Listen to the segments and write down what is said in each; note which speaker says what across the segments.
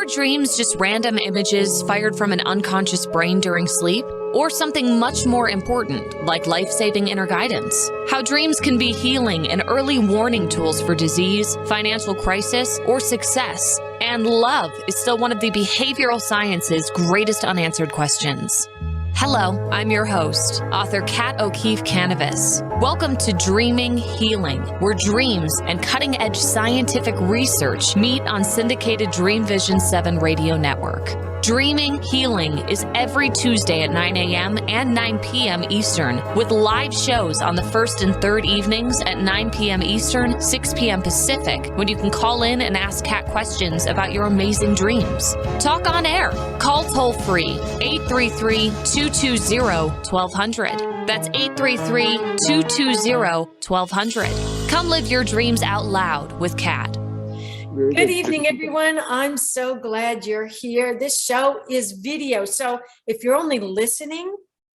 Speaker 1: dreams just random images fired from an unconscious brain during sleep? Or something much more important, like life-saving inner guidance? How dreams can be healing and early warning tools for disease, financial crisis, or success. And love is still one of the behavioral science's greatest unanswered questions. Hello, I'm your host, author Kat O'Keefe Kanavos. Welcome to Dreaming Healing, where dreams and cutting-edge scientific research meet on syndicated Dreamvisions 7 radio network. Dreaming Healing is every Tuesday at 9 a.m. and 9 p.m. Eastern, with live shows on the first and third evenings at 9 p.m. Eastern, 6 p.m. Pacific, when you can call in and ask Kat questions about your amazing dreams. Talk on air. Call toll-free 833-220-1200. That's 833-220-1200. Come live your dreams out loud with Kat.
Speaker 2: Good evening, everyone. I'm so glad you're here. This show is video. So if you're only listening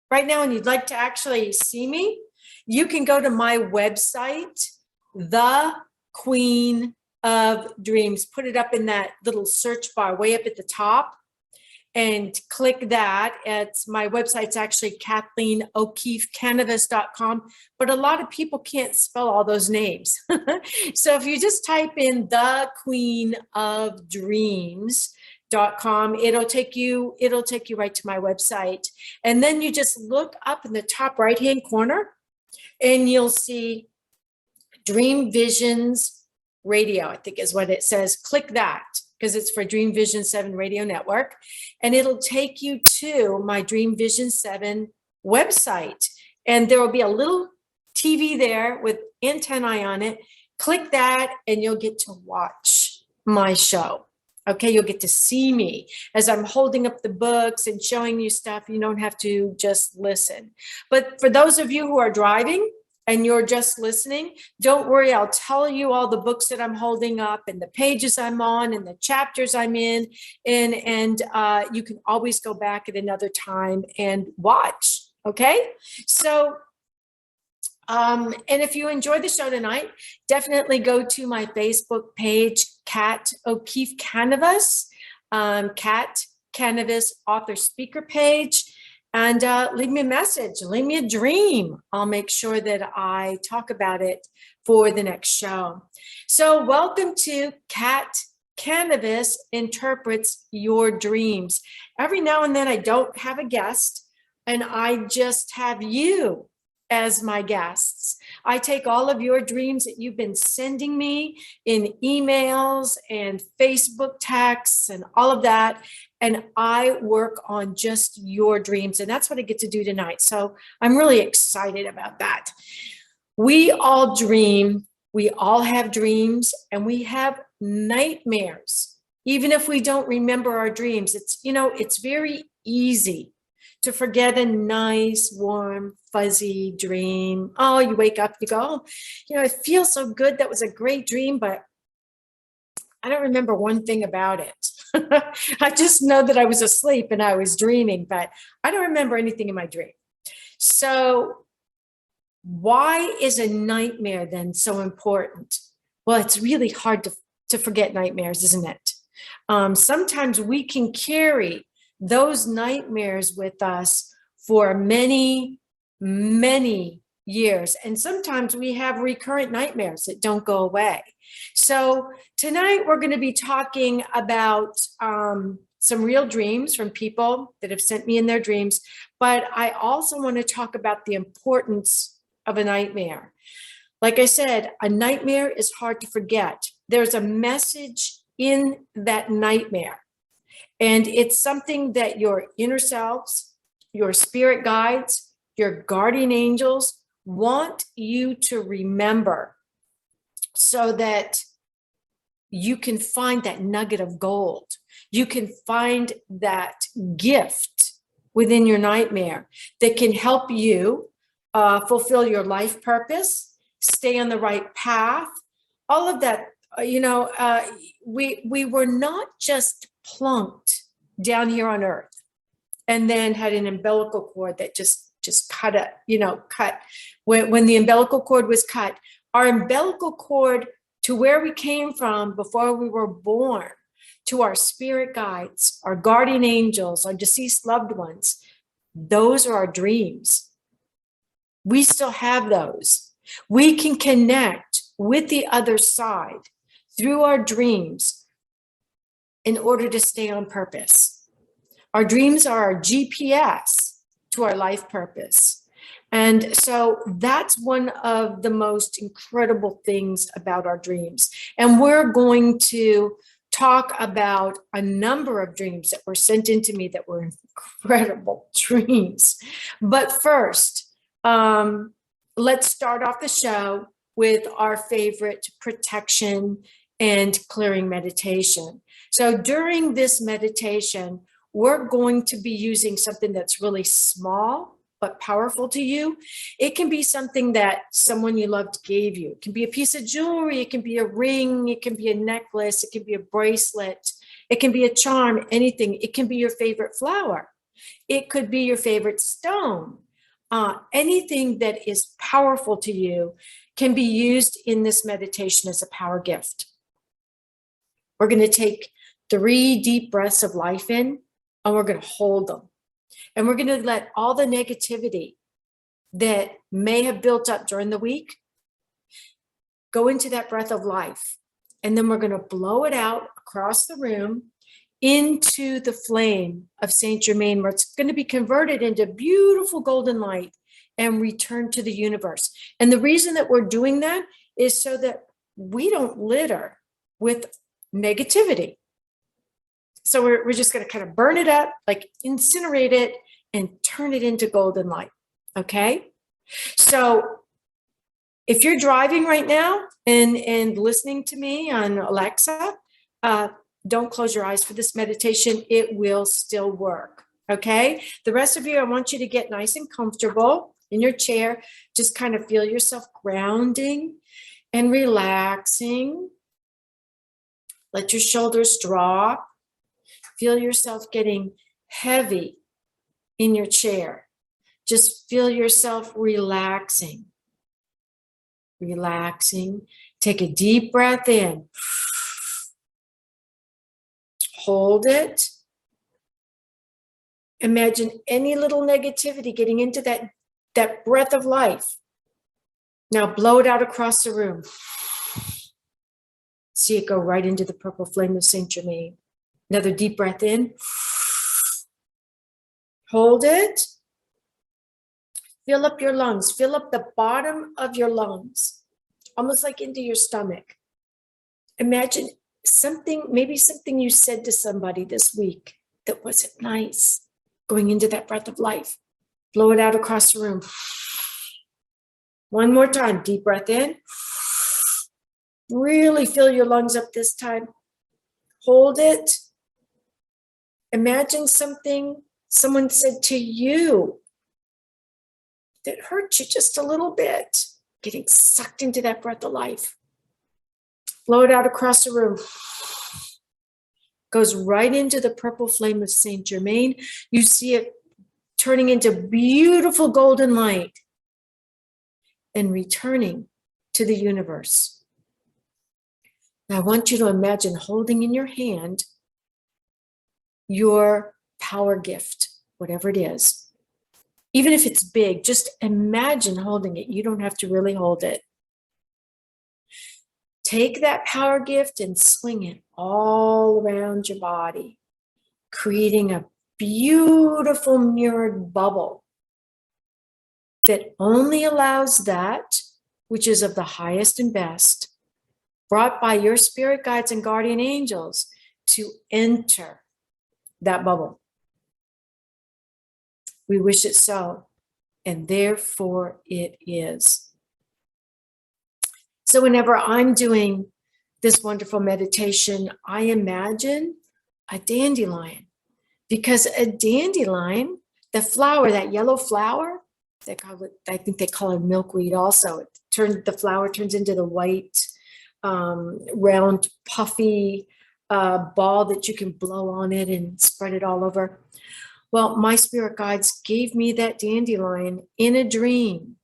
Speaker 2: right now and you'd like to actually see me, you can go to my website, The Queen of Dreams. Put it up in that little search bar way up at the top and click that. My website's actually KathleenO'KeefeCanavos.com, but a lot of people can't spell all those names. So if you just type in The Queen of Dreams.com, it'll take you right to my website. And then you just look up in the top right-hand corner and you'll see Dreamvisions Radio, I think is what it says. Click that, because it's for Dreamvisions 7 radio network. And it'll take you to my Dreamvisions 7 website. And there will be a little TV there with antennae on it. Click that and you'll get to watch my show. Okay, you'll get to see me as I'm holding up the books and showing you stuff. You don't have to just listen. But for those of you who are driving, and you're just listening, don't worry, I'll tell you all the books that I'm holding up and the pages I'm on and the chapters I'm in, and you can always go back at another time and watch, okay? So, and if you enjoy the show tonight, definitely go to my Facebook page, Kat O'Keefe Kanavos, Kat Kanavos author speaker page. And leave me a message, leave me a dream. I'll make sure that I talk about it for the next show. So welcome to Kat Kanavos Interprets Your Dreams. Every now and then I don't have a guest and I just have you as my guests. I take all of your dreams that you've been sending me in emails and Facebook texts and all of that, and I work on just your dreams, and that's what I get to do tonight. So I'm really excited about that. We all dream, we all have dreams, and we have nightmares. Even if we don't remember our dreams, it's very easy to forget a nice, warm, fuzzy dream. Oh, you wake up, you go, it feels so good. That was a great dream, but I don't remember one thing about it. I just know that I was asleep and I was dreaming, but I don't remember anything in my dream. So why is a nightmare then so important? Well, it's really hard to forget nightmares, isn't it? Sometimes we can carry those nightmares with us for many, many years. And sometimes we have recurrent nightmares that don't go away. So tonight we're going to be talking about some real dreams from people that have sent me in their dreams. But I also want to talk about the importance of a nightmare. Like I said, a nightmare is hard to forget. There's a message in that nightmare. And it's something that your inner selves, your spirit guides, your guardian angels want you to remember so that you can find that nugget of gold. You can find that gift within your nightmare that can help you fulfill your life purpose, stay on the right path, all of that. We were not just plunked down here on earth and then had an umbilical cord that just cut when the umbilical cord was cut, our umbilical cord to where we came from before we were born to our spirit guides, our guardian angels, our deceased loved ones. Those are our dreams. We still have those. We can connect with the other side through our dreams in order to stay on purpose. Our dreams are our GPS to our life purpose. And so that's one of the most incredible things about our dreams. And we're going to talk about a number of dreams that were sent into me that were incredible dreams. But first, let's start off the show with our favorite protection and clearing meditation. So during this meditation, we're going to be using something that's really small but powerful to you. It can be something that someone you loved gave you. It can be a piece of jewelry. It can be a ring. It can be a necklace. It can be a bracelet. It can be a charm, anything. It can be your favorite flower. It could be your favorite stone. Anything that is powerful to you can be used in this meditation as a power gift. We're going to take 3 deep breaths of life in, and we're going to hold them. And we're going to let all the negativity that may have built up during the week go into that breath of life. And then we're going to blow it out across the room into the flame of Saint Germain, where it's going to be converted into beautiful golden light and return to the universe. And the reason that we're doing that is so that we don't litter with negativity. So we're just going to kind of burn it up, like incinerate it and turn it into golden light. Okay. So if you're driving right now and listening to me on Alexa, don't close your eyes for this meditation. It will still work. Okay. The rest of you, I want you to get nice and comfortable in your chair. Just kind of feel yourself grounding and relaxing. Let your shoulders drop. Feel yourself getting heavy in your chair. Just feel yourself relaxing. Relaxing. Take a deep breath in. Hold it. Imagine any little negativity getting into that breath of life. Now blow it out across the room. See it go right into the purple flame of Saint Germain. Another deep breath in. Hold it. Fill up your lungs. Fill up the bottom of your lungs, almost like into your stomach. Imagine something, maybe something you said to somebody this week that wasn't nice, going into that breath of life. Blow it out across the room. One more time. Deep breath in. Really fill your lungs up this time. Hold it. Imagine something someone said to you that hurt you just a little bit, getting sucked into that breath of life. Blow it out across the room. Goes right into the purple flame of Saint Germain. You see it turning into beautiful golden light and returning to the universe. Now I want you to imagine holding in your hand your power gift, whatever it is. Even if it's big, just imagine holding it. You don't have to really hold it. Take that power gift and swing it all around your body, creating a beautiful mirrored bubble that only allows that which is of the highest and best, brought by your spirit guides and guardian angels, to enter that bubble. We wish it so, and therefore it is. So whenever I'm doing this wonderful meditation, I imagine a dandelion, because a dandelion, the flower, that yellow flower, I think they call it milkweed also. The flower turns into the white, round, puffy ball that you can blow on it and spread it all over. Well, my spirit guides gave me that dandelion in a dream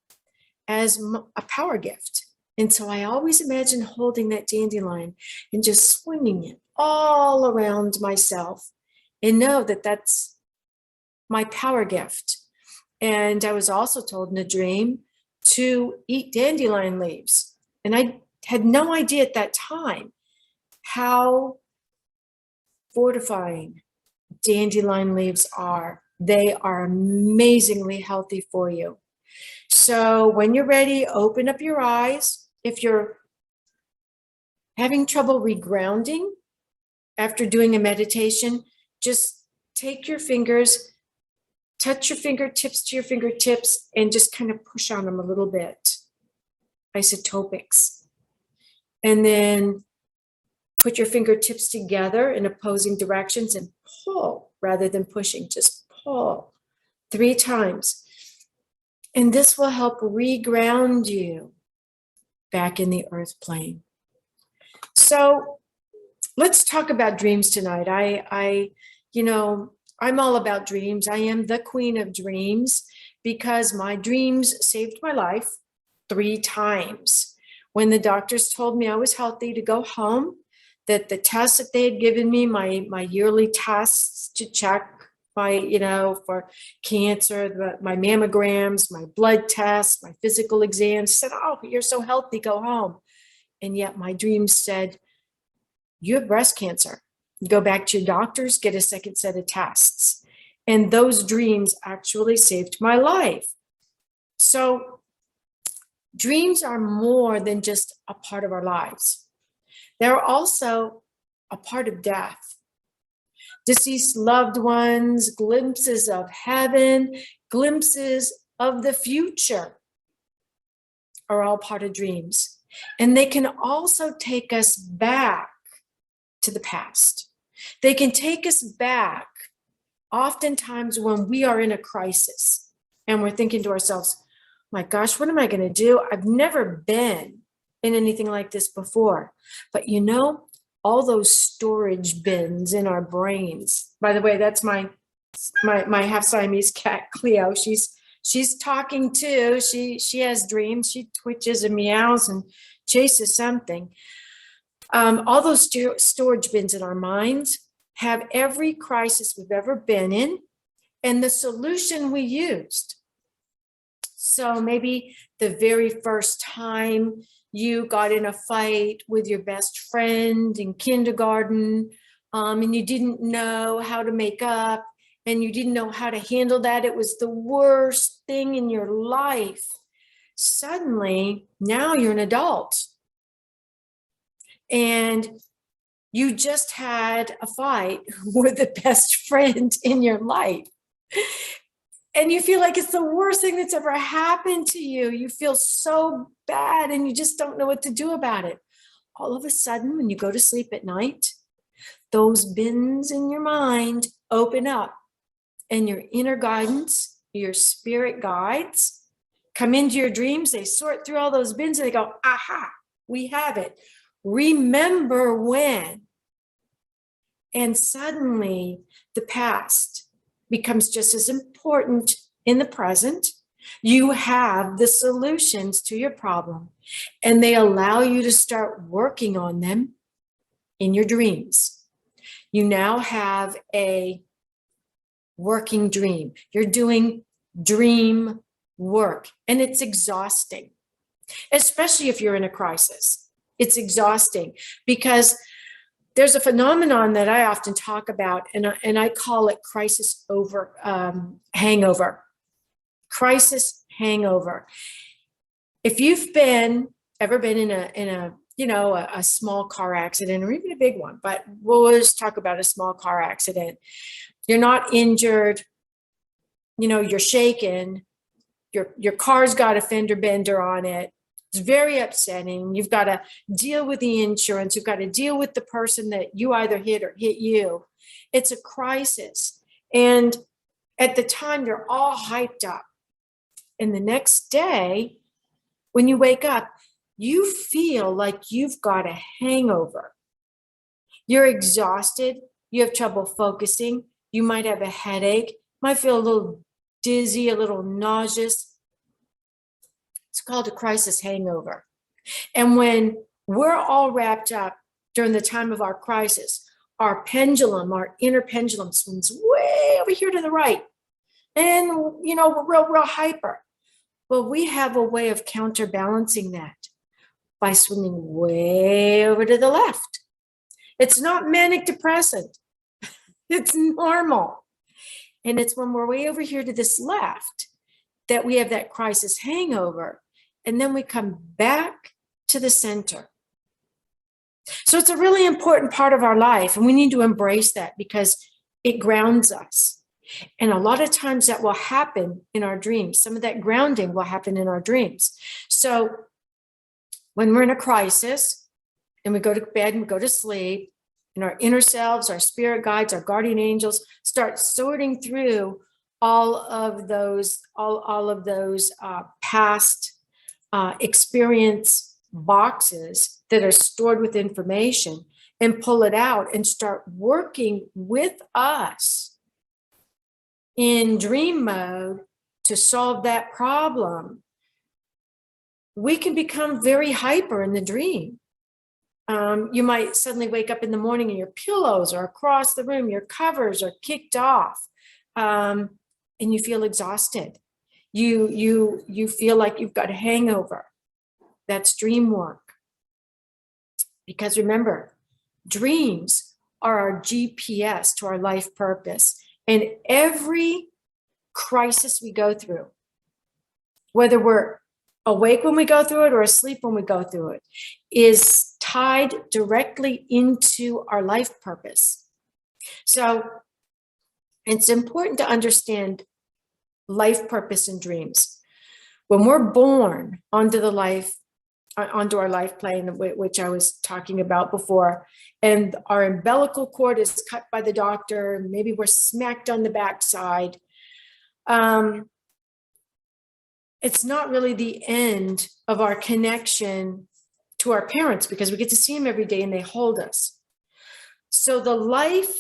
Speaker 2: as a power gift. And so I always imagine holding that dandelion and just swinging it all around myself and know that that's my power gift. And I was also told in a dream to eat dandelion leaves. And I had no idea at that time how fortifying dandelion leaves are. They are amazingly healthy for you. So when you're ready, open up your eyes. If you're having trouble regrounding after doing a meditation, just take your fingers, touch your fingertips to your fingertips, and just kind of push on them a little bit. Isotopics. And then put your fingertips together in opposing directions and pull rather than pushing, just pull 3 times. And this will help reground you back in the earth plane. So let's talk about dreams tonight. I'm all about dreams. I am the queen of dreams because my dreams saved my life 3 times. When the doctors told me I was healthy to go home, that the tests that they had given me, my yearly tests to check for cancer, my mammograms, my blood tests, my physical exams, said, oh, you're so healthy, go home. And yet my dreams said, you have breast cancer. Go back to your doctors, get a second set of tests. And those dreams actually saved my life. So dreams are more than just a part of our lives. They're also a part of death. Deceased loved ones, glimpses of heaven, glimpses of the future are all part of dreams. And they can also take us back to the past. They can take us back oftentimes when we are in a crisis and we're thinking to ourselves, my gosh, what am I going to do? I've never been in anything like this before. But all those storage bins in our brains. By the way, that's my half Siamese cat, Cleo. She's talking too. She has dreams. She twitches and meows and chases something. All those storage bins in our minds have every crisis we've ever been in and the solution we used. So maybe the very first time you got in a fight with your best friend in kindergarten, and you didn't know how to make up, and you didn't know how to handle that. It was the worst thing in your life. Suddenly, now you're an adult. And you just had a fight with the best friend in your life. And you feel like it's the worst thing that's ever happened to you. You feel so bad and you just don't know what to do about it. All of a sudden, when you go to sleep at night, those bins in your mind open up and your inner guidance, your spirit guides, come into your dreams. They sort through all those bins and they go, aha, we have it. Remember when. And suddenly the past becomes just as important in the present. You have the solutions to your problem, and they allow you to start working on them in your dreams. You now have a working dream. You're doing dream work, and it's exhausting, especially if you're in a crisis. It's exhausting because there's a phenomenon that I often talk about, and I call it hangover. Crisis hangover. If you've ever been in a small car accident or even a big one, but we'll just talk about a small car accident. You're not injured, you're shaken, your car's got a fender bender on it. It's very upsetting. You've got to deal with the insurance. You've got to deal with the person that you either hit or hit you. It's a crisis. And at the time, you're all hyped up. And the next day, when you wake up, you feel like you've got a hangover. You're exhausted. You have trouble focusing. You might have a headache. Might feel a little dizzy, a little nauseous. It's called a crisis hangover. And when we're all wrapped up during the time of our crisis, our pendulum, our inner pendulum swings way over here to the right. And, we're real hyper. Well, we have a way of counterbalancing that by swinging way over to the left. It's not manic depressant. It's normal. And it's when we're way over here to this left that we have that crisis hangover. And then we come back to the center. So it's a really important part of our life. And we need to embrace that because it grounds us. And a lot of times that will happen in our dreams. Some of that grounding will happen in our dreams. So when we're in a crisis and we go to bed and we go to sleep, and our inner selves, our spirit guides, our guardian angels start sorting through all of those past experience boxes that are stored with information and pull it out and start working with us in dream mode to solve that problem. We can become very hyper in the dream. You might suddenly wake up in the morning and your pillows are across the room, your covers are kicked off, and you feel exhausted. You feel like you've got a hangover. That's dream work. Because remember, dreams are our GPS to our life purpose. And every crisis we go through, whether we're awake when we go through it or asleep when we go through it, is tied directly into our life purpose. So it's important to understand life purpose and dreams. When we're born onto our life plane, which I was talking about before, and our umbilical cord is cut by the doctor, maybe we're smacked on the backside, it's not really the end of our connection to our parents because we get to see them every day and they hold us. So the life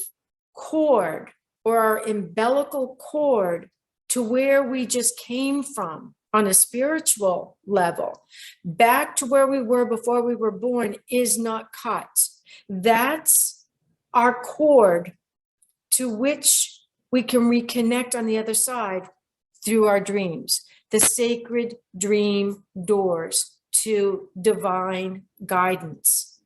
Speaker 2: cord or our umbilical cord to where we just came from on a spiritual level, back to where we were before we were born, is not cut. That's our cord to which we can reconnect on the other side through our dreams. The sacred dream doors to divine guidance.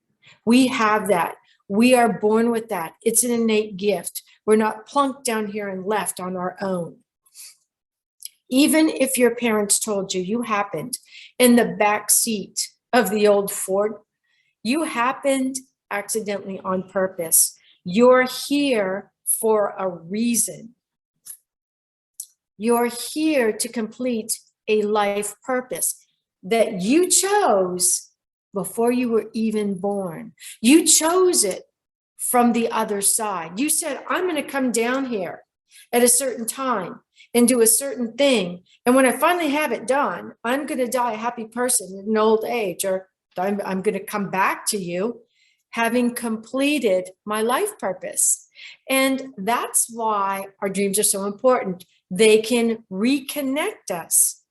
Speaker 2: We have that. We are born with that. It's an innate gift. We're not plunked down here and left on our own. Even if your parents told you happened in the back seat of the old Ford, you happened accidentally on purpose. You're here for a reason. You're here to complete a life purpose that you chose before you were even born. You chose it from the other side. You said, I'm going to come down here at a certain time and do a certain thing. And when I finally have it done, I'm going to die a happy person in old age, or I'm going to come back to you having completed my life purpose. And that's why our dreams are so important. They can reconnect us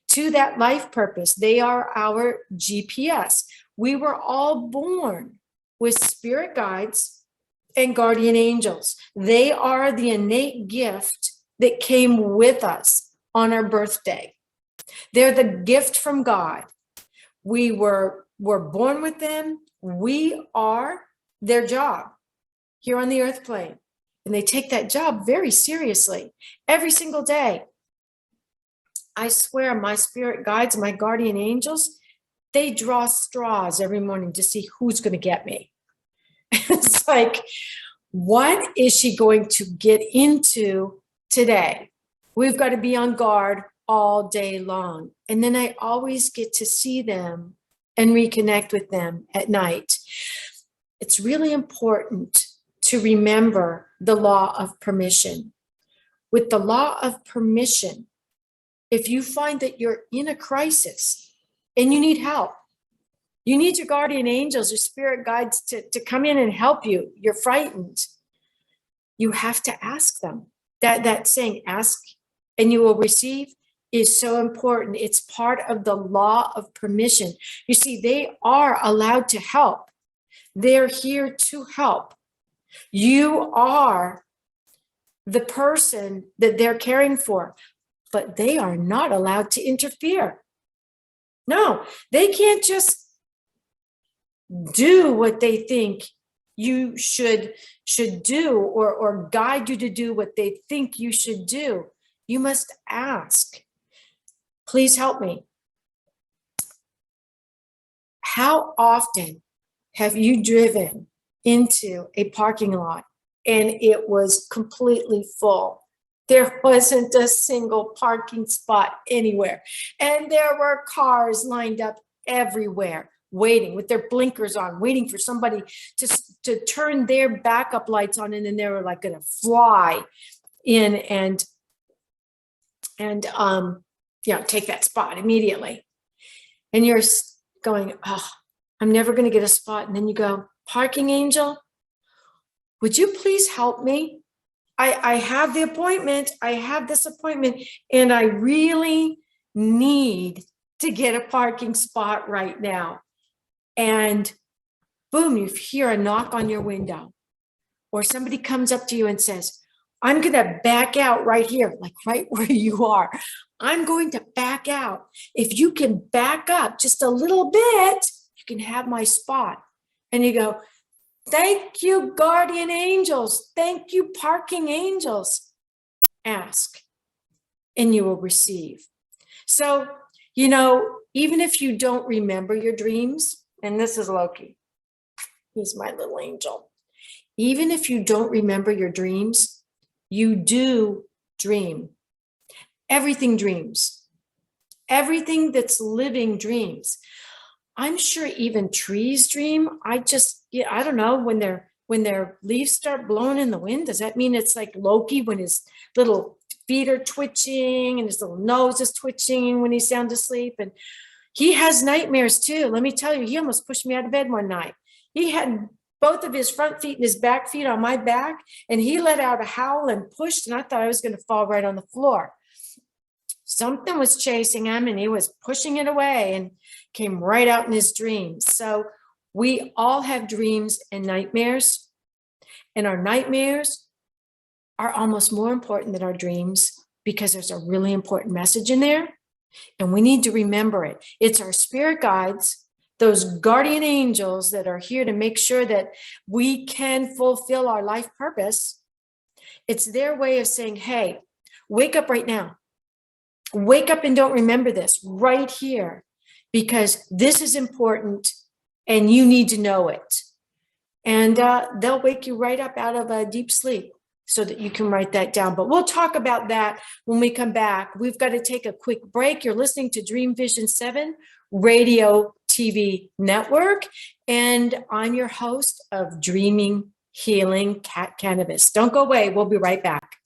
Speaker 2: to that life purpose. They are our GPS. We were all born with spirit guides and guardian angels. They are the innate gift that came with us on our birthday. They're the gift from God. We were born with them. We are their job here on the earth plane. And they take that job very seriously every single day. I swear my spirit guides, my guardian angels, they draw straws every morning to see who's going to get me. It's like, what is she going to get into today? We've got to be on guard all day long. And then I always get to see them and reconnect with them at night. It's really important to remember the law of permission. With the law of permission, if you find that you're in a crisis and you need help, you need your guardian angels or spirit guides to come in and help you, you're frightened, you have to ask them. That saying, ask and you will receive, is so important. It's part of the law of permission. You see, they are allowed to help They're here to help. You are the person that they're caring for, but they are not allowed to interfere. No, they can't just do what they think you should do, or guide you to do what they think you should do. You must ask, please help me. How often have you driven into a parking lot and it was completely full? There wasn't a single parking spot anywhere. And there were cars lined up everywhere, waiting with their blinkers on, waiting for somebody to turn their backup lights on, and then they were like going to fly in and take that spot immediately. And you're going, oh, I'm never going to get a spot. And then you go, parking angel, would you please help me? I have the appointment. I have this appointment, and I really need to get a parking spot right now. And boom, you hear a knock on your window, or somebody comes up to you and says, I'm going to back out right here, like right where you are. I'm going to back out. If you can back up just a little bit, you can have my spot. And you go, thank you, guardian angels. Thank you, parking angels. Ask, and you will receive. So, even if you don't remember your dreams, and this is Loki, he's my little angel. Even if you don't remember your dreams, you do dream. Everything dreams. Everything that's living dreams. I'm sure even trees dream. I don't know, when their leaves start blowing in the wind, does that mean it's like Loki when his little feet are twitching and his little nose is twitching when he's sound asleep? And he has nightmares too. Let me tell you, he almost pushed me out of bed one night. He had both of his front feet and his back feet on my back, and he let out a howl and pushed, and I thought I was going to fall right on the floor. Something was chasing him, and he was pushing it away and came right out in his dreams. So we all have dreams and nightmares, and our nightmares are almost more important than our dreams because there's a really important message in there, and we need to remember it. It's our spirit guides, those guardian angels that are here to make sure that we can fulfill our life purpose. It's their way of saying, hey, wake up right now. Wake up and don't remember this right here, because this is important and you need to know it. And they'll wake you right up out of a deep sleep so that you can write that down. But we'll talk about that when we come back. We've got to take a quick break. You're listening to Dreamvisions 7 Radio TV Network, and I'm your host of Dreaming Healing, Kanavos. Don't go away. We'll be right back.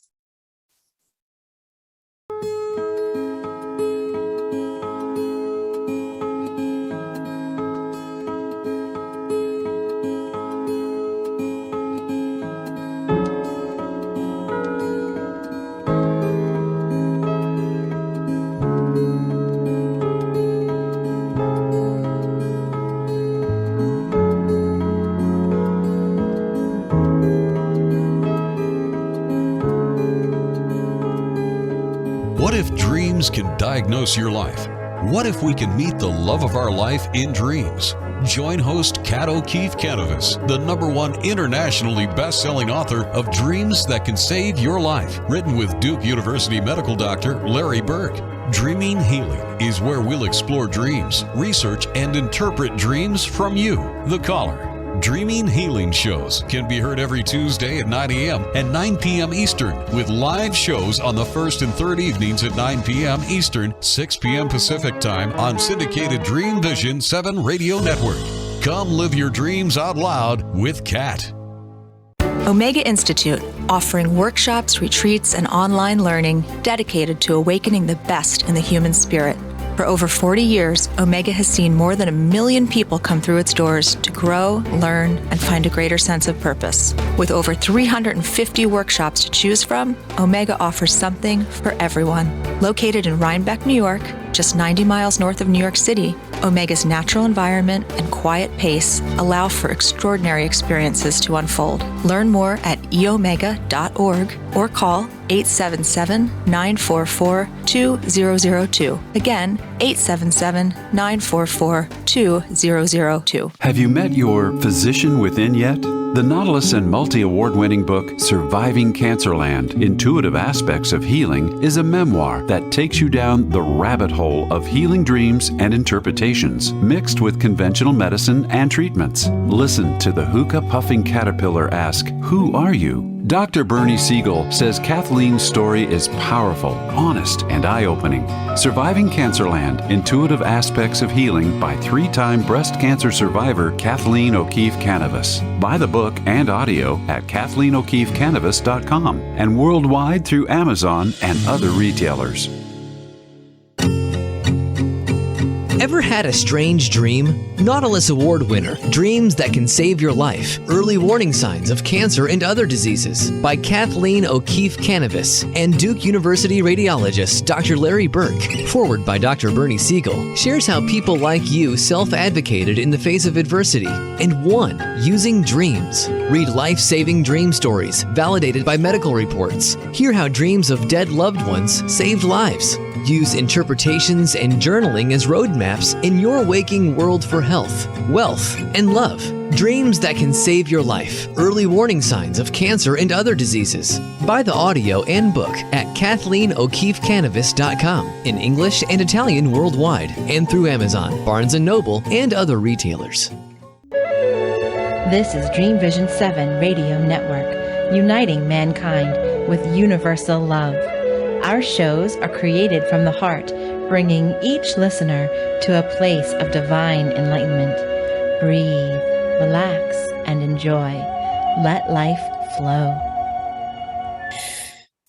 Speaker 3: What if dreams can diagnose your life? What if we can meet the love of our life in dreams? Join host Kat O'Keefe Kanavos, the #1 internationally best-selling author of Dreams That Can Save Your Life, written with Duke University medical doctor Larry Burke. Dreaming Healing is where we'll explore dreams, research, and interpret dreams from you, the caller. Dreaming Healing shows can be heard every Tuesday at 9 a.m. and 9 p.m. Eastern, with live shows on the first and third evenings at 9 p.m. Eastern, 6 p.m. Pacific Time on syndicated Dreamvisions 7 Radio Network. Come live your dreams out loud with Kat.
Speaker 4: Omega Institute, offering workshops, retreats, and online learning dedicated to awakening the best in the human spirit. For over 40 years, Omega has seen more than 1 million people come through its doors to grow, learn, and find a greater sense of purpose. With over 350 workshops to choose from, Omega offers something for everyone. Located in Rhinebeck, New York, just 90 miles north of New York City, Omega's natural environment and quiet pace allow for extraordinary experiences to unfold. Learn more at eomega.org or call 877-944-2002. Again, 877-944-2002.
Speaker 5: Have you met your physician within yet? The Nautilus and multi-award-winning book, Surviving Cancerland: Intuitive Aspects of Healing, is a memoir that takes you down the rabbit hole of healing dreams and interpretations, mixed with conventional medicine and treatments. Listen to the hookah-puffing caterpillar ask, "Who are you?" Dr. Bernie Siegel says Kathleen's story is powerful, honest, and eye-opening. Surviving Cancerland: Intuitive Aspects of Healing by 3-time breast cancer survivor Kathleen O'Keefe Kanavos. Buy the book and audio at KathleenO'KeefeKanavos.com and worldwide through Amazon and other retailers.
Speaker 6: Ever had a strange dream? Nautilus Award winner, Dreams That Can Save Your Life, Early Warning Signs of Cancer and Other Diseases by Kathleen O'Keefe Kanavos and Duke University radiologist Dr. Larry Burke. Forward by Dr. Bernie Siegel shares how people like you self-advocated in the face of adversity and won using dreams. Read life-saving dream stories validated by medical reports. Hear how dreams of dead loved ones saved lives. Use interpretations and journaling as roadmaps in your waking world for health, wealth, and love. Dreams That Can Save Your Life, Early Warning Signs of Cancer and Other Diseases. Buy the audio and book at KathleenO'KeefeKanavos.com in English and Italian worldwide and through Amazon, Barnes & Noble, and other retailers.
Speaker 7: This is Dreamvisions 7 Radio Network, uniting mankind with universal love. Our shows are created from the heart, bringing each listener to a place of divine enlightenment. Breathe, relax, and enjoy. Let life flow.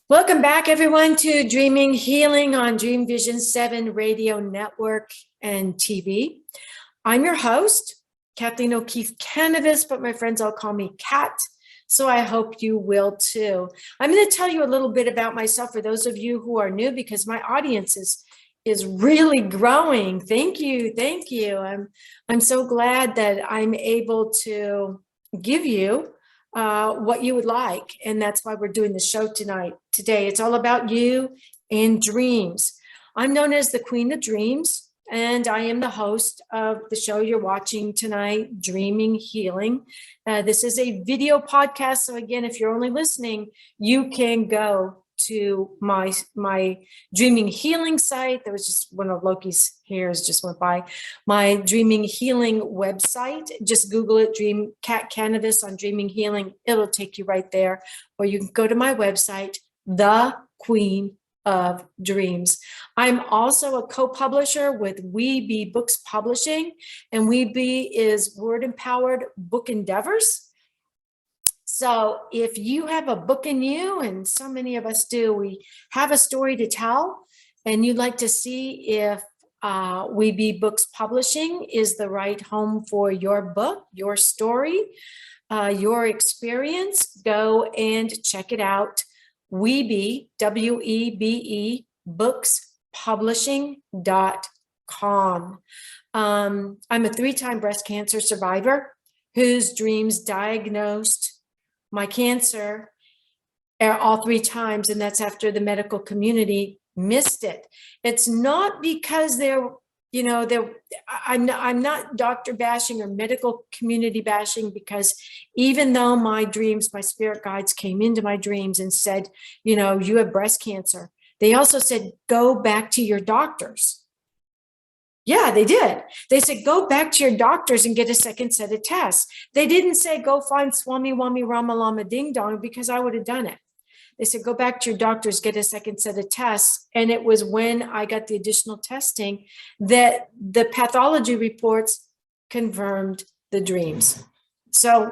Speaker 2: Welcome back, everyone, to Dreaming Healing on Dreamvisions 7 Radio Network and TV. I'm your host, Kathleen O'Keefe Kanavos, but my friends all call me Kat. So I hope you will too. I'm going to tell you a little bit about myself for those of you who are new, because my audience is really growing. Thank you. Thank you. I'm so glad that I'm able to give you what you would like. And that's why we're doing the show today. It's all about you and dreams. I'm known as the Queen of Dreams, and I am the host of the show you're watching tonight, Dreaming Healing. This is a video podcast. So again, if you're only listening, you can go to my Dreaming Healing site. There was just one of Loki's hairs just went by. My Dreaming Healing website. Just Google it, Kat Kanavos on Dreaming Healing. It'll take you right there. Or you can go to my website, The Queen of Dreams. I'm also a co-publisher with We Be Books Publishing, and We Be is Word Empowered Book Endeavors. So if you have a book in you, and so many of us do, we have a story to tell, and you'd like to see if We Be Books Publishing is the right home for your book, your story, your experience, go and check it out. Webe, W-E-B-E, bookspublishing.com. I'm a 3-time breast cancer survivor whose dreams diagnosed my cancer all 3 times, and that's after the medical community missed it. It's not because I'm not doctor bashing or medical community bashing, because even though my dreams, my spirit guides came into my dreams and said, you have breast cancer, they also said, go back to your doctors. Yeah, they did. They said, go back to your doctors and get a second set of tests. They didn't say, go find Swami Wami Rama Lama Ding Dong, because I would have done it. They said, go back to your doctors, get a second set of tests. And it was when I got the additional testing that the pathology reports confirmed the dreams. So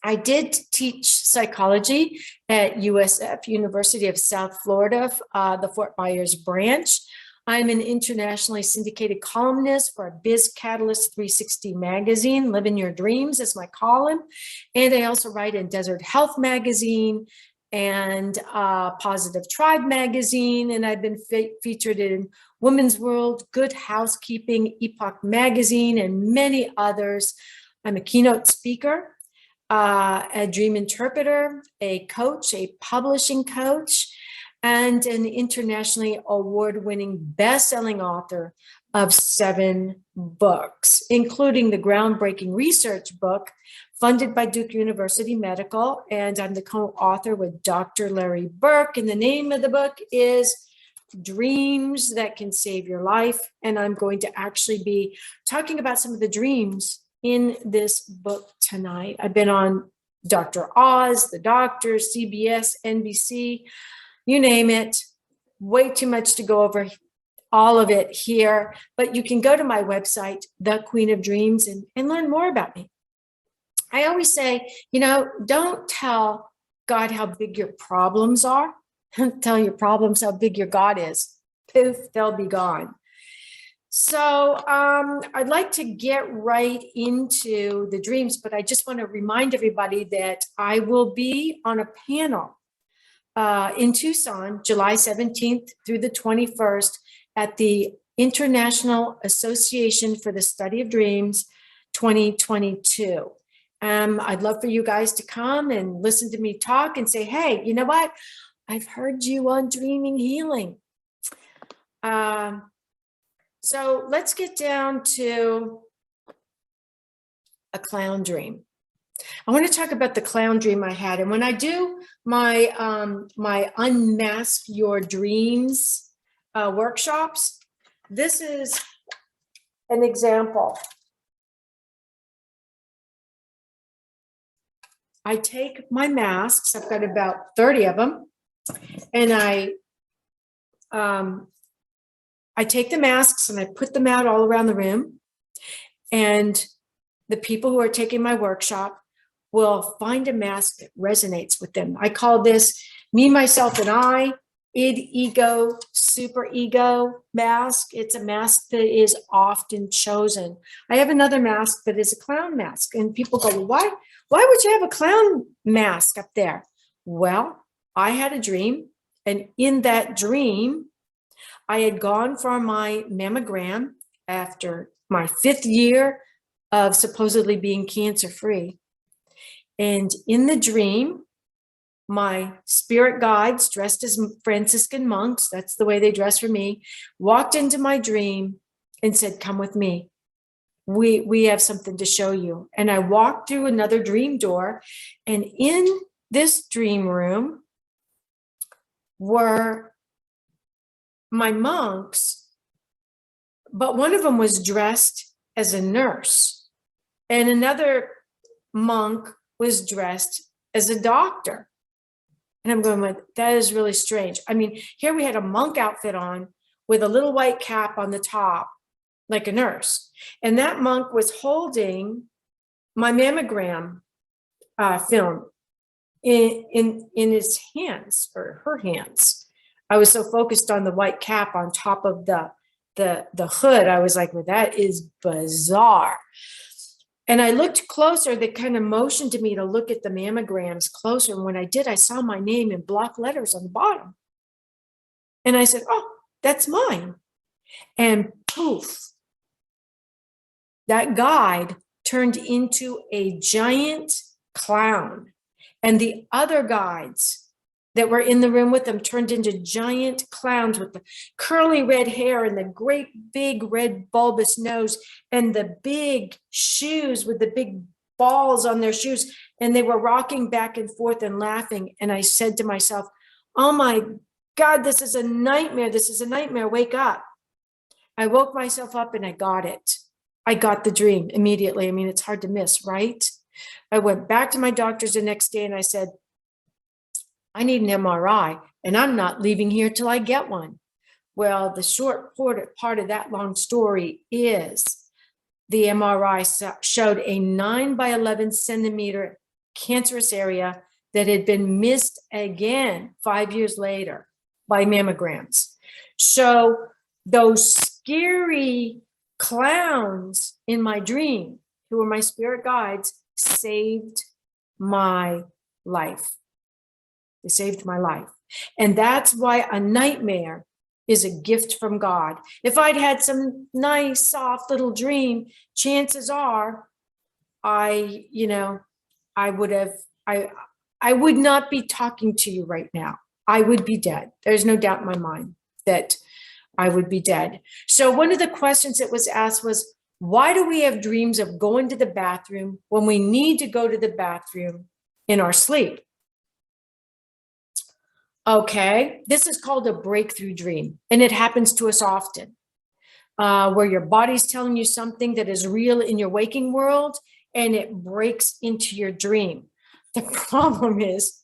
Speaker 2: I did teach psychology at USF, University of South Florida, the Fort Myers branch. I'm an internationally syndicated columnist for Biz Catalyst 360 magazine, Living Your Dreams is my column. And I also write in Desert Health magazine and Positive Tribe magazine, and I've been featured in Women's World, Good Housekeeping, Epoch magazine, and many others. I'm a keynote speaker, a dream interpreter, a coach, a publishing coach, and an internationally award-winning best-selling author of 7 books, including the groundbreaking research book funded by Duke University Medical, and I'm the co-author with Dr. Larry Burke, and the name of the book is Dreams That Can Save Your Life, and I'm going to actually be talking about some of the dreams in this book tonight. I've been on Dr. Oz, The Doctor, CBS, NBC, you name it. Way too much to go over all of it here, but you can go to my website, The Queen of Dreams, and learn more about me. I always say, don't tell God how big your problems are. Tell your problems how big your God is. Poof, they'll be gone. So I'd like to get right into the dreams, but I just want to remind everybody that I will be on a panel in Tucson, July 17th through the 21st at the International Association for the Study of Dreams 2022. I'd love for you guys to come and listen to me talk and say, hey, you know what? I've heard you on Dreaming Healing. So let's get down to a clown dream. I want to talk about the clown dream I had. And when I do my my Unmask Your Dreams workshops, this is an example. I take my masks, I've got about 30 of them, and I take the masks and I put them out all around the room, and the people who are taking my workshop will find a mask that resonates with them. I call this Me, Myself, and I, id, ego, super ego mask. It's a mask that is often chosen. I have another mask that is a clown mask, and people go, well, why would you have a clown mask up there? Well, I had a dream, and in that dream, I had gone for my mammogram after my 5th year of supposedly being cancer-free. And in the dream, my spirit guides, dressed as Franciscan monks, that's the way they dress for me, walked into my dream and said, come with me. We have something to show you. And I walked through another dream door, and in this dream room were my monks, but one of them was dressed as a nurse, and another monk was dressed as a doctor. And I'm going, that is really strange. I mean, here we had a monk outfit on with a little white cap on the top, like a nurse. And that monk was holding my mammogram film in his hands, or her hands. I was so focused on the white cap on top of the hood. I was like, well, that is bizarre. And I looked closer. They kind of motioned to me to look at the mammograms closer. And when I did, I saw my name in block letters on the bottom. And I said, oh, that's mine. And poof, that guide turned into a giant clown. And the other guides that were in the room with them turned into giant clowns with the curly red hair and the great big red bulbous nose and the big shoes with the big balls on their shoes. And they were rocking back and forth and laughing. And I said to myself, oh my God, this is a nightmare. This is a nightmare. Wake up. I woke myself up and I got it. I got the dream immediately. I mean, it's hard to miss, right? I went back to my doctor's the next day and I said, I need an MRI, and I'm not leaving here till I get one. Well, the short part of that long story is the MRI showed a 9 by 11 centimeter cancerous area that had been missed again 5 years later by mammograms. So those scary clowns in my dream, who were my spirit guides, saved my life. They saved my life. And that's why a nightmare is a gift from God. If I'd had some nice, soft little dream, chances are I would not be talking to you right now. I would be dead. There's no doubt in my mind that I would be dead. So one of the questions that was asked was, why do we have dreams of going to the bathroom when we need to go to the bathroom in our sleep? Okay, this is called a breakthrough dream, and it happens to us often, where your body's telling you something that is real in your waking world, and it breaks into your dream. The problem is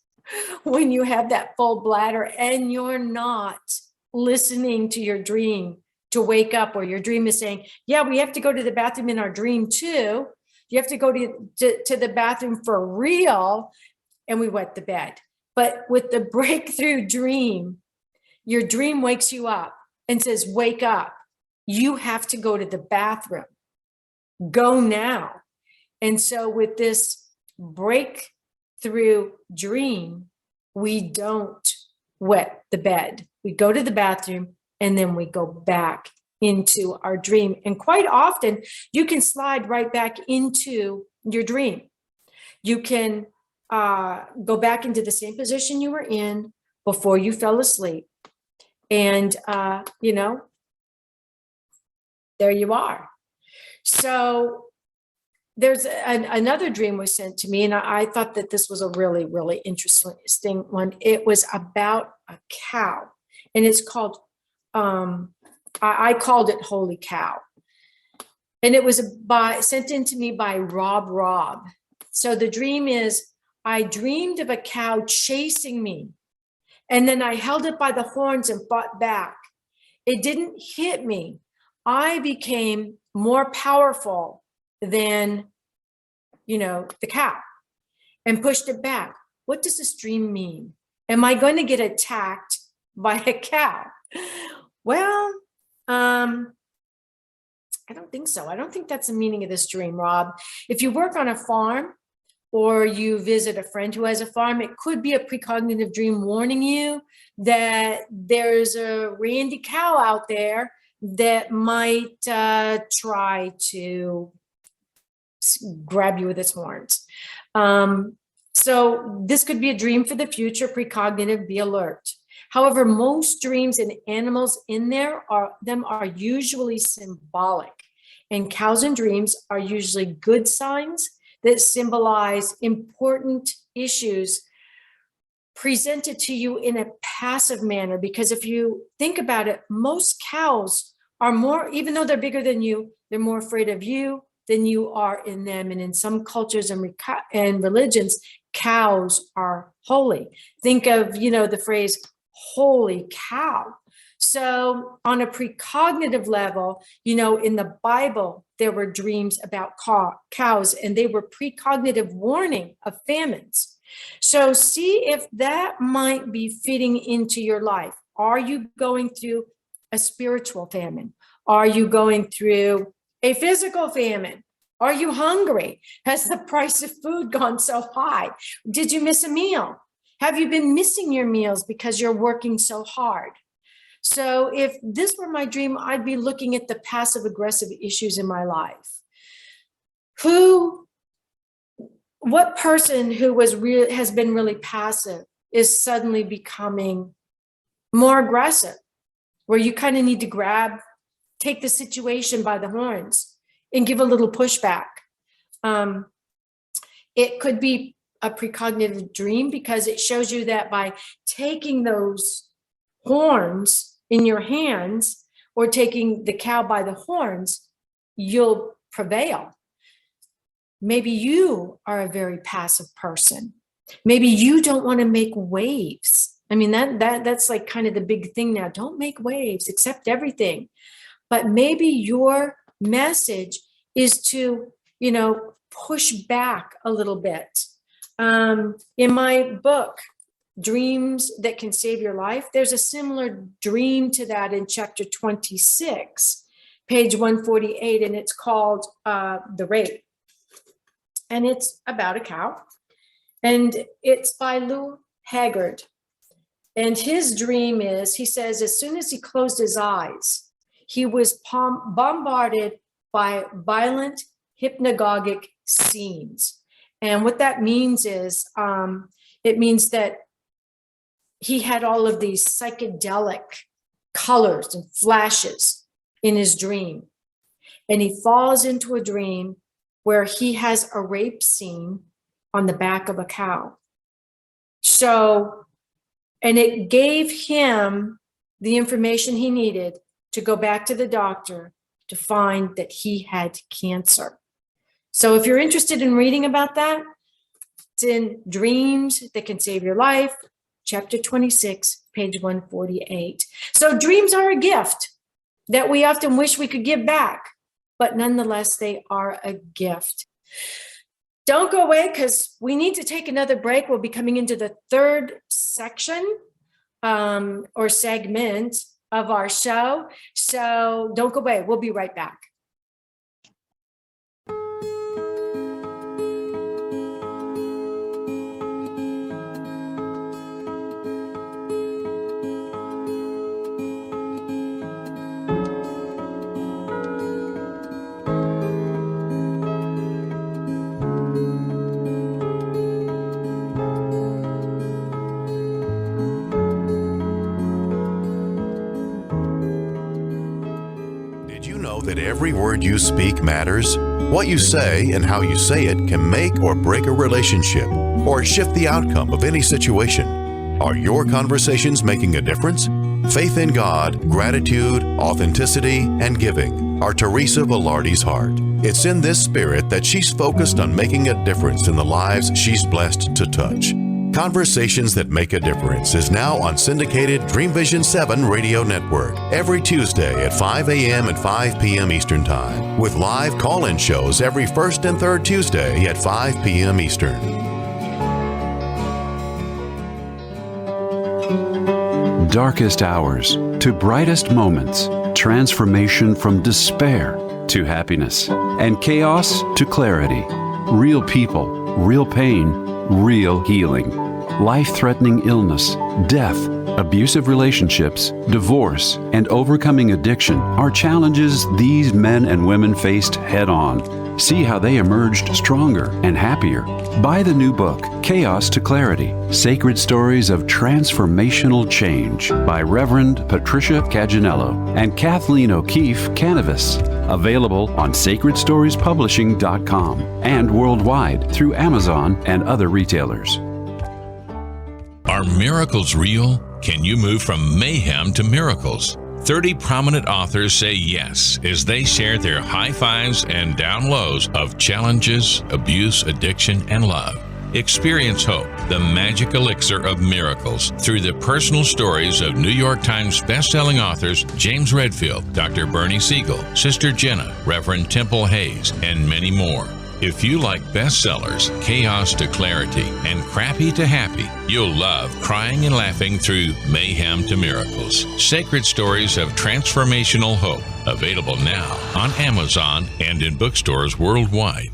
Speaker 2: when you have that full bladder and you're not listening to your dream to wake up, or your dream is saying, yeah, we have to go to the bathroom in our dream too. You have to go to the bathroom for real, and we wet the bed. But with the breakthrough dream, your dream wakes you up and says, wake up. You have to go to the bathroom. Go now. And so with this breakthrough dream, we don't wet the bed. We go to the bathroom and then we go back into our dream. And quite often, you can slide right back into your dream. You can go back into the same position you were in before you fell asleep. And, there you are. So there's another dream was sent to me, and I thought that this was a really, really interesting one. It was about a cow, and it's called, I called it Holy Cow. And it was sent in to me by Rob. So the dream is, I dreamed of a cow chasing me, and then I held it by the horns and fought back. It didn't hit me. I became more powerful than, the cow, and pushed it back. What does this dream mean? Am I going to get attacked by a cow? Well, I don't think so. I don't think that's the meaning of this dream, Rob. If you work on a farm, or you visit a friend who has a farm, it could be a precognitive dream warning you that there's a randy cow out there that might try to grab you with its horns. So this could be a dream for the future, precognitive, be alert. However, most dreams and animals in there are usually symbolic, and cows and dreams are usually good signs that symbolize important issues presented to you in a passive manner. Because if you think about it, most cows are more, even though they're bigger than you, they're more afraid of you than you are in them. And in some cultures and religions, cows are holy. Think of, the phrase, holy cow. So on a precognitive level, in the Bible, there were dreams about cows, and they were precognitive warning of famines. So see if that might be fitting into your life. Are you going through a spiritual famine? Are you going through a physical famine? Are you hungry? Has the price of food gone so high? Did you miss a meal? Have you been missing your meals because you're working so hard? So if this were my dream, I'd be looking at the passive aggressive issues in my life. What person who has been really passive is suddenly becoming more aggressive, where you kind of need to take the situation by the horns and give a little pushback? It could be a precognitive dream because it shows you that by taking those horns in your hands, or taking the cow by the horns, you'll prevail. Maybe you are a very passive person. Maybe you don't want to make waves. I mean, that's like kind of the big thing now. Don't make waves, accept everything. But maybe your message is to, push back a little bit. In my book, Dreams That Can Save Your Life, there's a similar dream to that in chapter 26, page 148, and it's called The Rape. And it's about a cow. And it's by Lou haggard. And his dream is, he says, as soon as he closed his eyes, he was bombarded by violent hypnagogic scenes. And what that means is, it means that he had all of these psychedelic colors and flashes in his dream. And he falls into a dream where he has a rape scene on the back of a cow. So, and it gave him the information he needed to go back to the doctor to find that he had cancer. So if you're interested in reading about that, it's in Dreams That Can Save Your Life, chapter 26, page 148. So dreams are a gift that we often wish we could give back, but nonetheless, they are a gift. Don't go away because we need to take another break. We'll be coming into the third section or segment of our show. So don't go away. We'll be right back.
Speaker 8: That every word you speak matters. What you say and how you say it can make or break a relationship or shift the outcome of any situation. Are your conversations making a difference? Faith in God, gratitude, authenticity, and giving are Teresa Velarde's heart. It's in this spirit that she's focused on making a difference in the lives she's blessed to touch. Conversations That Make a Difference is now on syndicated Dreamvision 7 radio network every Tuesday at 5 a.m. and 5 p.m. Eastern Time, with live call-in shows every first and third Tuesday at 5 p.m. Eastern.
Speaker 5: Darkest hours to brightest moments, transformation from despair to happiness, and chaos to clarity. Real people, real pain, real healing. Life-threatening illness, death, abusive relationships, divorce, and overcoming addiction are challenges these men and women faced head-on. See how they emerged stronger and happier. Buy the new book, Chaos to Clarity, Sacred Stories of Transformational Change by Reverend Patricia Caginello and Kathleen O'Keefe Kanavos. Available on sacredstoriespublishing.com and worldwide through Amazon and other retailers.
Speaker 9: Are miracles real? Can you move from mayhem to miracles? 30 prominent authors say yes as they share their high fives and down lows of challenges, abuse, addiction, and love. Experience hope, the magic elixir of miracles, through the personal stories of New York Times bestselling authors James Redfield, Dr. Bernie Siegel, Sister Jenna, Reverend Temple Hayes, and many more. If you like bestsellers, Chaos to Clarity, and Crappy to Happy, you'll love crying and laughing through Mayhem to Miracles. Sacred Stories of Transformational Hope. Available now on Amazon and in bookstores worldwide.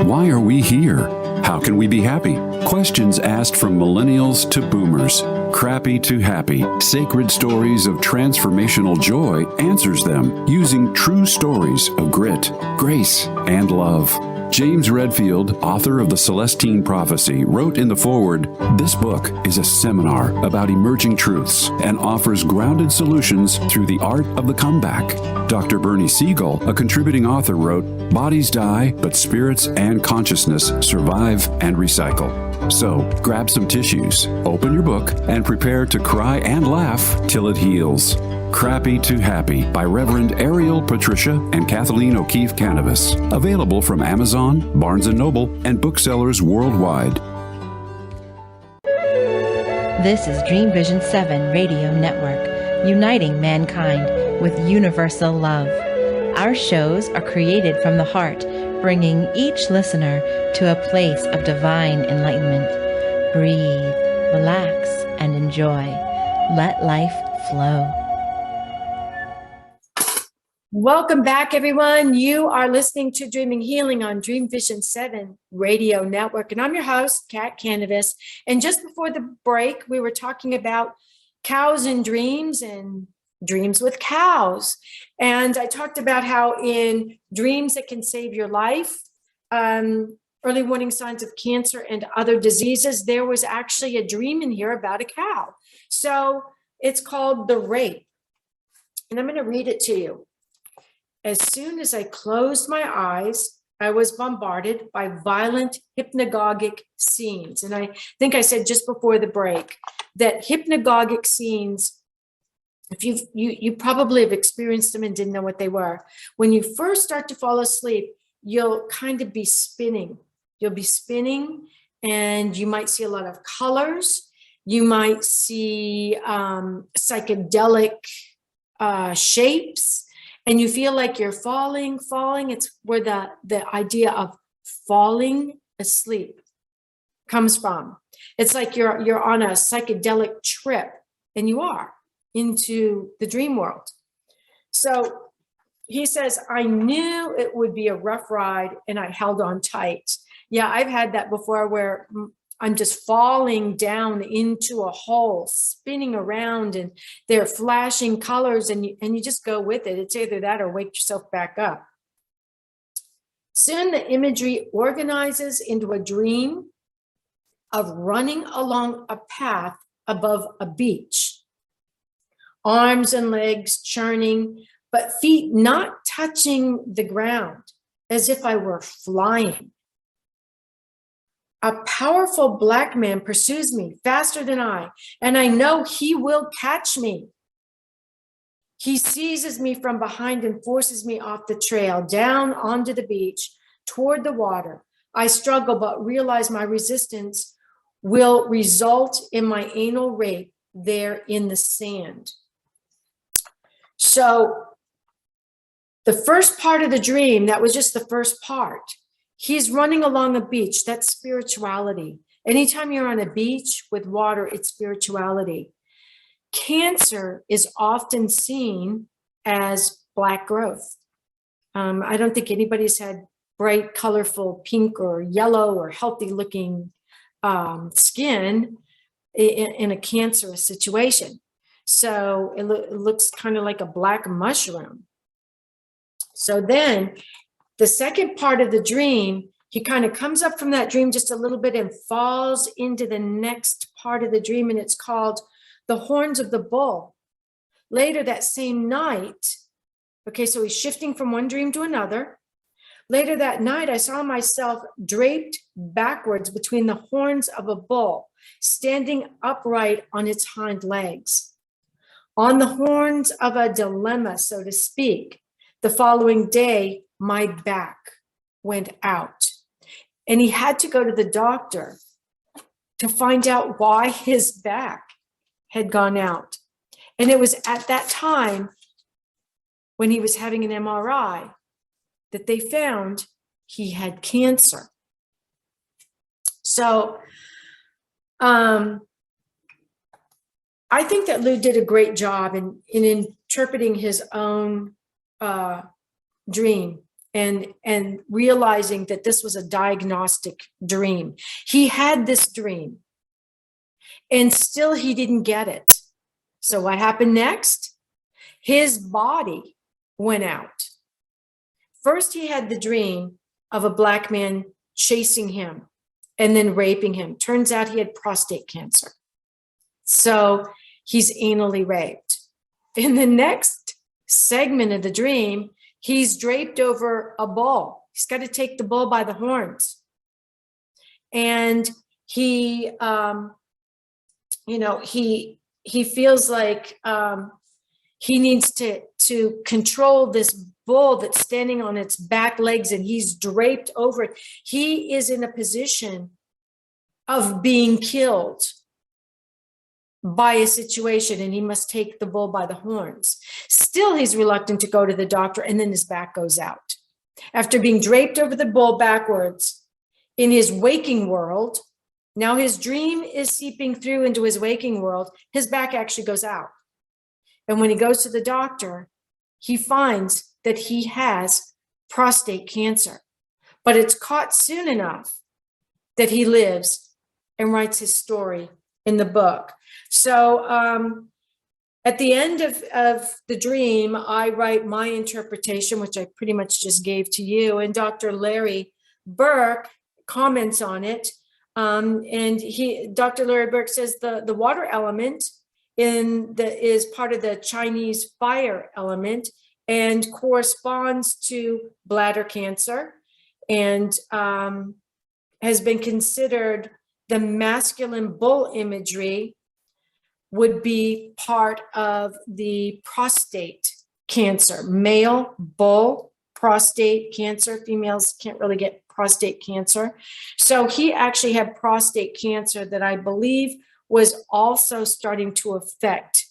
Speaker 5: Why are we here? How can we be happy? Questions asked from millennials to boomers. Crappy to Happy, Sacred Stories of Transformational Joy answers them using true stories of grit, grace, and love. James Redfield, author of The Celestine Prophecy, wrote in the foreword, "This book is a seminar about emerging truths and offers grounded solutions through the art of the comeback." Dr. Bernie Siegel, a contributing author, wrote, "Bodies die, but spirits and consciousness survive and recycle." So, grab some tissues, open your book, and prepare to cry and laugh till it heals. Crappy to Happy by Reverend Ariel Patricia and Kathleen O'Keefe Kanavos. Available from Amazon, Barnes & Noble, and booksellers worldwide.
Speaker 7: This is Dreamvision 7 Radio Network, uniting mankind with universal love. Our shows are created from the heart, bringing each listener to a place of divine enlightenment. Breathe, relax, and enjoy. Let life flow.
Speaker 2: Welcome back, everyone. You are listening to Dreaming Healing on Dreamvisions 7 Radio Network. And I'm your host, Kat Kanavos. And just before the break, we were talking about cows and dreams and dreams with cows. And I talked about how in dreams that can save your life, early warning signs of cancer and other diseases, there was actually a dream in here about a cow. So it's called The Rape. And I'm going to read it to you. As soon as I closed my eyes, I was bombarded by violent hypnagogic scenes. And I think I said just before the break that hypnagogic scenes, if you probably have experienced them and didn't know what they were. When you first start to fall asleep, you'll kind of be spinning. You'll be spinning and you might see a lot of colors. You might see psychedelic shapes. And you feel like you're falling. It's where the idea of falling asleep comes from. It's like you're on a psychedelic trip, and you are into the dream world. So he says, I knew it would be a rough ride, and I held on tight. Yeah, I've had that before where I'm just falling down into a hole, spinning around, and they're flashing colors, and you just go with it. It's either that or wake yourself back up. Soon the imagery organizes into a dream of running along a path above a beach. Arms and legs churning, but feet not touching the ground, as if I were flying. A powerful black man pursues me faster than I, and I know he will catch me. He seizes me from behind and forces me off the trail, down onto the beach, toward the water. I struggle, but realize my resistance will result in my anal rape there in the sand. So the first part of the dream, that was just the first part. He's running along a beach. That's spirituality. Anytime you're on a beach with water, it's spirituality. Cancer is often seen as black growth. I don't think anybody's had bright, colorful pink or yellow or healthy looking skin in a cancerous situation. So it looks kind of like a black mushroom. So then the second part of the dream, he kind of comes up from that dream just a little bit and falls into the next part of the dream, and it's called the horns of the bull. Later that same night, okay, so he's shifting from one dream to another. Later that night, I saw myself draped backwards between the horns of a bull, standing upright on its hind legs. On the horns of a dilemma, so to speak. The following day, my back went out, and he had to go to the doctor to find out why his back had gone out. And it was at that time when he was having an MRI that they found he had cancer. So I think that Lou did a great job in interpreting his own dream and realizing that this was a diagnostic dream. He had this dream and still he didn't get it. So what happened next? His body went out. First, he had the dream of a black man chasing him and then raping him. Turns out he had prostate cancer. So he's anally raped. In the next segment of the dream, he's draped over a bull. He's got to take the bull by the horns. And he feels like he needs to control this bull that's standing on its back legs, and he's draped over it. He is in a position of being killed by a situation, and he must take the bull by the horns. Still, he's reluctant to go to the doctor, and then his back goes out. After being draped over the bull backwards in his waking world, now his dream is seeping through into his waking world, his back actually goes out. And when he goes to the doctor, he finds that he has prostate cancer, but it's caught soon enough that he lives and writes his story in the book. So at the end of the dream, I write my interpretation, which I pretty much just gave to you, and Dr. Larry Burke comments on it. Dr. Larry Burke says the water element is part of the Chinese fire element and corresponds to bladder cancer, and has been considered the masculine bull imagery would be part of the prostate cancer. Male bull prostate cancer. Females can't really get prostate cancer. So he actually had prostate cancer that I believe was also starting to affect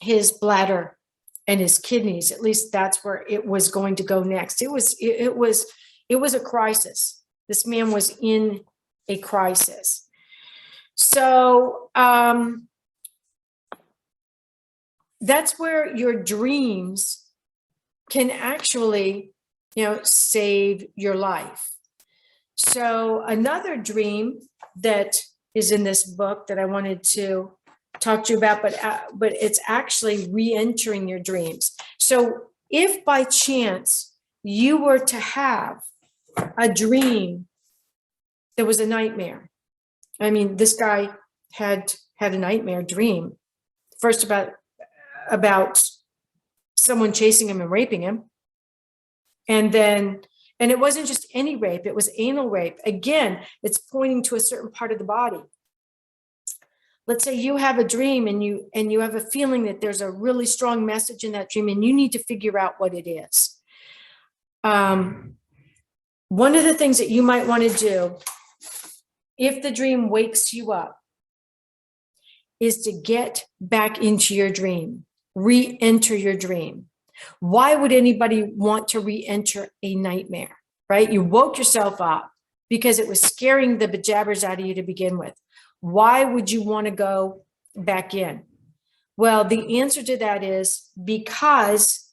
Speaker 2: his bladder and his kidneys. At least that's where it was going to go next. It was a crisis. This man was in a crisis. So that's where your dreams can actually, save your life. So another dream that is in this book that I wanted to talk to you about, but it's actually re-entering your dreams. So if by chance you were to have a dream that was a nightmare, I mean, this guy had a nightmare dream, first about someone chasing him and raping him. And it wasn't just any rape, it was anal rape. Again, it's pointing to a certain part of the body. Let's say you have a dream and you have a feeling that there's a really strong message in that dream and you need to figure out what it is. One of the things that you might want to do if the dream wakes you up is to get back into your dream, re-enter your dream. Why would anybody want to re-enter a nightmare, right? You woke yourself up because it was scaring the bejabbers out of you to begin with. Why would you want to go back in? Well, the answer to that is because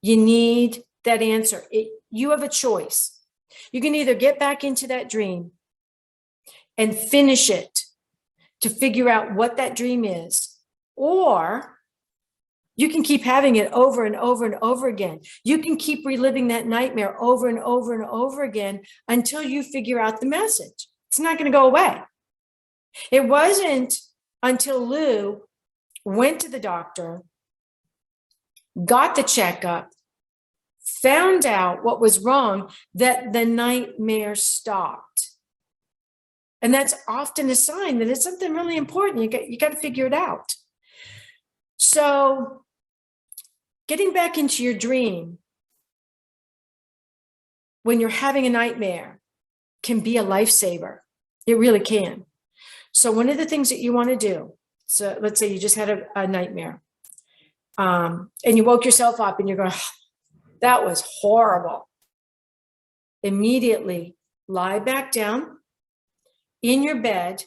Speaker 2: you need that answer. You have a choice. You can either get back into that dream and finish it to figure out what that dream is, or you can keep having it over and over and over again. You can keep reliving that nightmare over and over and over again until you figure out the message. It's not going to go away. It wasn't until Lou went to the doctor, got the checkup, found out what was wrong, that the nightmare stopped. And that's often a sign that it's something really important. You got to figure it out. So getting back into your dream when you're having a nightmare can be a lifesaver. It really can. So one of the things that you want to do, so let's say you just had a nightmare and you woke yourself up and you're going, oh, that was horrible. Immediately lie back down in your bed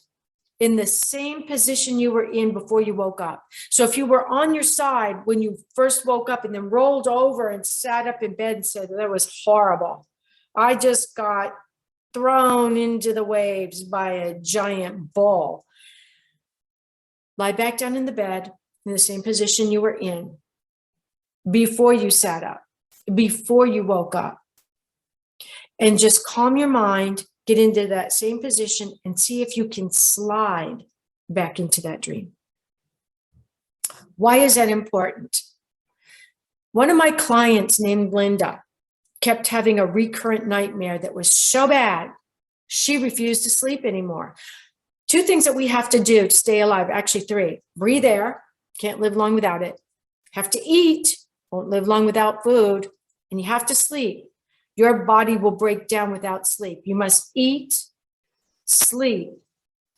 Speaker 2: in the same position you were in before you woke up. So if you were on your side when you first woke up and then rolled over and sat up in bed and said, that was horrible. I just got thrown into the waves by a giant bull. Lie back down in the bed in the same position you were in before you sat up, before you woke up. And just calm your mind, get into that same position and see if you can slide back into that dream. Why is that important? One of my clients named Linda kept having a recurrent nightmare that was so bad, she refused to sleep anymore. 2 things that we have to do to stay alive, actually 3. Breathe air, can't live long without it. Have to eat, won't live long without food, and you have to sleep. Your body will break down without sleep. You must eat, sleep,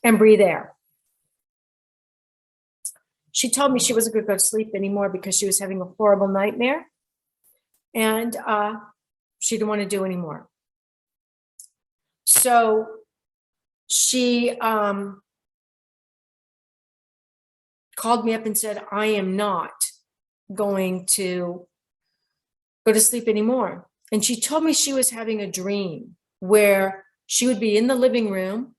Speaker 2: and breathe air. She told me she wasn't going to go to sleep anymore because she was having a horrible nightmare, and she didn't want to do anymore. So she called me up and said, I am not going to go to sleep anymore. And she told me she was having a dream where she would be in the living room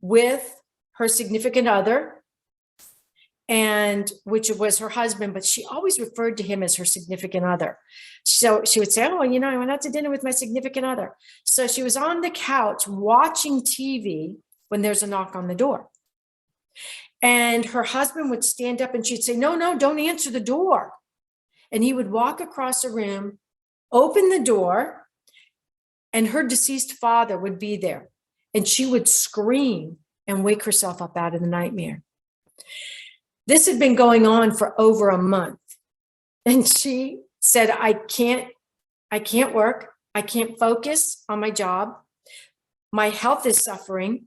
Speaker 2: with her significant other, and which was her husband, but she always referred to him as her significant other. So she would say, oh, you know, I went out to dinner with my significant other. So she was on the couch watching TV when there's a knock on the door. And her husband would stand up and she'd say, no, don't answer the door. And he would walk across the room, open the door, and her deceased father would be there. And she would scream and wake herself up out of the nightmare. This had been going on for over a month. And she said, I can't work. I can't focus on my job. My health is suffering.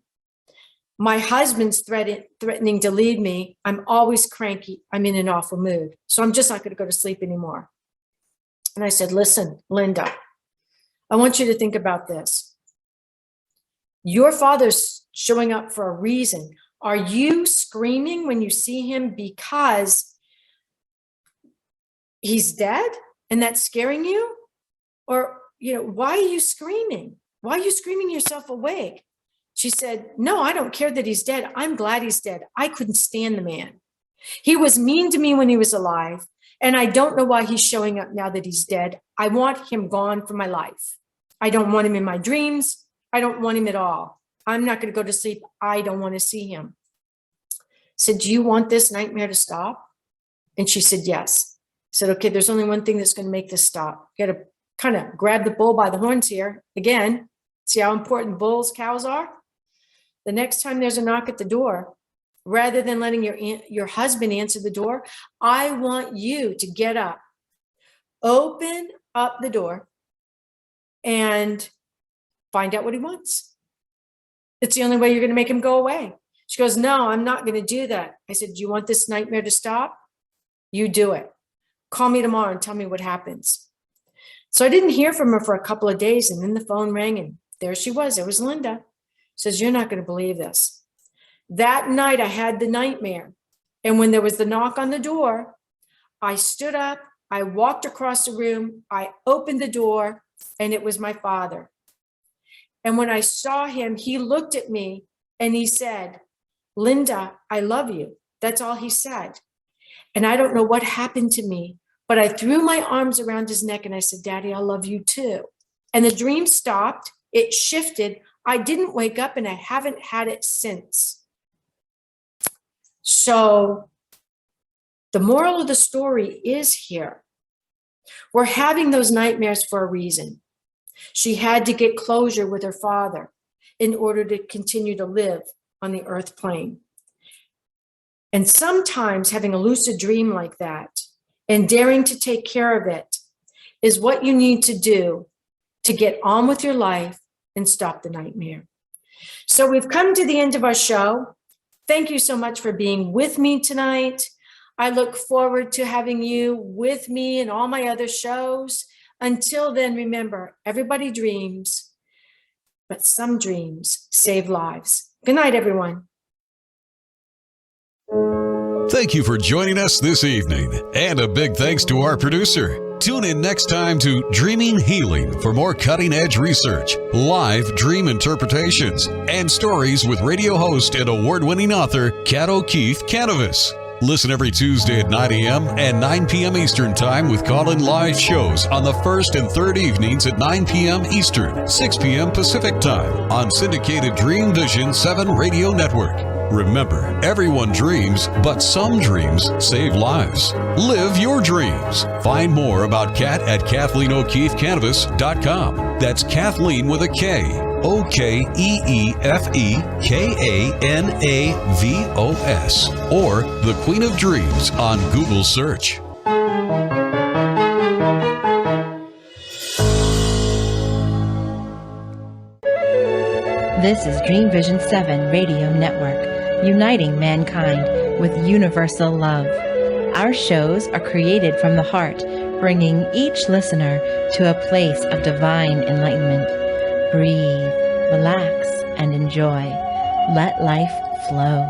Speaker 2: My husband's threatening to leave me. I'm always cranky. I'm in an awful mood. So I'm just not going to go to sleep anymore. And I said, listen, Linda, I want you to think about this. Your father's showing up for a reason. Are you screaming when you see him because he's dead and that's scaring you? Or, you know, why are you screaming? Why are you screaming yourself awake? She said, no, I don't care that he's dead. I'm glad he's dead. I couldn't stand the man. He was mean to me when he was alive. And I don't know why he's showing up now that he's dead. I want him gone from my life. I don't want him in my dreams. I don't want him at all. I'm not going to go to sleep. I don't want to see him. I said, do you want this nightmare to stop? And she said, yes. I said, okay, there's only one thing that's going to make this stop. You got to kind of grab the bull by the horns here. Again, see how important bulls, cows are? The next time there's a knock at the door, rather than letting your husband answer the door, I want you to get up, open up the door, and find out what he wants. It's the only way you're going to make him go away. She goes, no, I'm not going to do that. I said, do you want this nightmare to stop? You do it. Call me tomorrow and tell me what happens. So I didn't hear from her for a couple of days, and then the phone rang, and there she was. It was Linda. Says, you're not going to believe this. That night I had the nightmare. And when there was the knock on the door, I stood up, I walked across the room, I opened the door, and it was my father. And when I saw him, he looked at me and he said, Linda, I love you. That's all he said. And I don't know what happened to me, but I threw my arms around his neck and I said, Daddy, I love you too. And the dream stopped. It shifted. I didn't wake up and I haven't had it since. So the moral of the story is here. We're having those nightmares for a reason. She had to get closure with her father in order to continue to live on the earth plane. And sometimes having a lucid dream like that and daring to take care of it is what you need to do to get on with your life and stop the nightmare. So we've come to the end of our show. Thank you so much for being with me tonight. I look forward to having you with me in all my other shows. Until then, remember, everybody dreams, but some dreams save lives. Good night, everyone.
Speaker 3: Thank you for joining us this evening. And a big thanks to our producer. Tune in next time to Dreaming Healing for more cutting-edge research, live dream interpretations, and stories with radio host and award-winning author Kat O'Keefe Kanavos. Listen every Tuesday at 9 a.m. and 9 p.m. Eastern Time with call-in live shows on the first and third evenings at 9 p.m. Eastern, 6 p.m. Pacific Time on syndicated Dreamvisions 7 Radio Network. Remember, everyone dreams, but some dreams save lives. Live your dreams. Find more about Kat at KathleenO'KeefeKanavos.com. That's Kathleen with a K. OKEEFEKANAVOS, or The Queen of Dreams on Google search.
Speaker 7: This is Dreamvision 7 Radio Network, uniting mankind with universal love. Our shows are created from the heart, bringing each listener to a place of divine enlightenment. Breathe, relax, and enjoy. Let life flow.